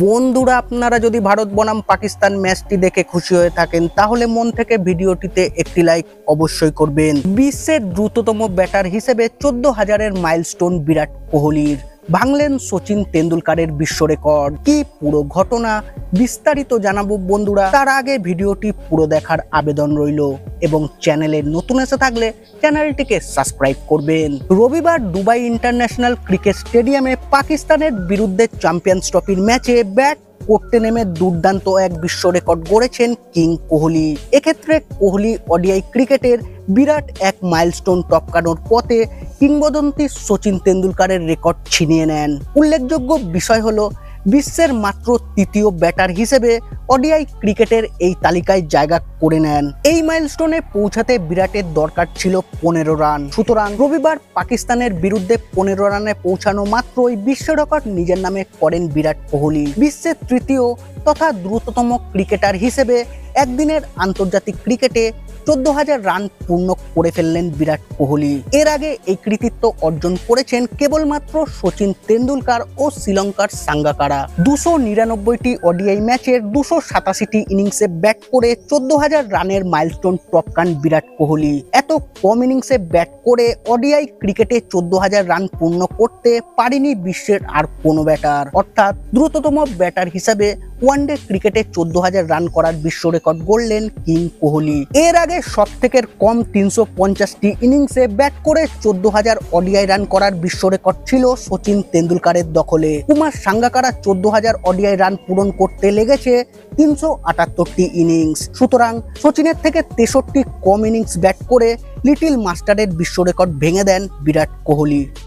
বন্ধুরা, আপনারা যদি ভারত বনাম পাকিস্তান ম্যাচটি দেখে খুশি হয়ে থাকেন তাহলে মন থেকে ভিডিওটিতে একটি লাইক অবশ্যই করবেন। বিশ্বের দ্রুততম ব্যাটার হিসেবে 14,000-এর মাইলস্টোন বিরাট কোহলির, ভাঙলেন সচিন তেন্ডুলকারের বিশ্ব রেকর্ড। কি পুরো ঘটনা বিস্তারিত জানাবো বন্ধুরা, তার আগে ভিডিওটি পুরো দেখার আবেদন রইল এবং চ্যানেলে নতুন এসে থাকলে চ্যানেলটিকে সাবস্ক্রাইব করবেন। রবিবার দুবাই ইন্টারন্যাশনাল ক্রিকেট স্টেডিয়ামে পাকিস্তানের বিরুদ্ধে চ্যাম্পিয়ন্স ট্রফির ম্যাচে ব্যাট করতে নেমে দুর্দান্ত এক বিশ্ব রেকর্ড গড়েছেন কিং কোহলি। এক্ষেত্রে কোহলি ওডিআই ক্রিকেটের বিরাট এক মাইলস্টোন টপকানোর পথে কিংবদন্তি সচিন তেন্ডুলকারের রেকর্ড ছিনিয়ে নেন। উল্লেখযোগ্য বিষয় হলো, বিশ্বের মাত্র তৃতীয় ব্যাটার হিসেবে ওডিআই ক্রিকেটের এই তালিকায় জায়গা করে নেন। এই মাইলস্টোনে পৌঁছাতে বিরাটের দরকার ছিল 15 রান। সুতরাং রবিবার পাকিস্তানের বিরুদ্ধে 15 রানে পৌঁছানো মাত্রই বিশ্ব রেকর্ড নিজের নামে করেন বিরাট কোহলি। বিশ্বের তৃতীয় তথা দ্রুততম ক্রিকেটার হিসেবে একদিনের আন্তর্জাতিক ক্রিকেটে 14,000 রান পূর্ণ করে ফেললেন বিরাট কোহলি। এর আগে এই কৃতিত্ব অর্জন করেছেন কেবলমাত্র সচিন তেন্ডুলকার ও শ্রীলঙ্কার সাঙ্গাকারা। 299টি ওডিআই ম্যাচের 287টি ইনিংসে ব্যাট করে 14,000 রানের মাইলস্টোন টপকান বিরাট কোহলি। এত কম ইনিংসে ব্যাট করে ওডিআই ক্রিকেটে 14,000 রান পূর্ণ করতে পারেনি বিশ্বের আর কোনো ব্যাটার। অর্থাৎ দ্রুততম ব্যাটার হিসাবে ওয়ানডে ক্রিকেটে 14,000 রান করার বিশ্ব রেকর্ড গড়লেন কিং কোহলি। এর আগে সবথেকে কম 350টি ইনিংসে ব্যাট করে 14,000 ওডিআই রান করার বিশ্ব রেকর্ড ছিল সচিন তেন্ডুলকারের দখলে। কুমার সাঙ্গাকারা 14,000 ওডিআই রান পূরণ করতে লেগেছে 378টি ইনিংস। সুতরাং সচিনের থেকে 63 কম ইনিংস ব্যাট করে লিটিল মাস্টারের বিশ্ব রেকর্ড ভেঙে দেন বিরাট কোহলি।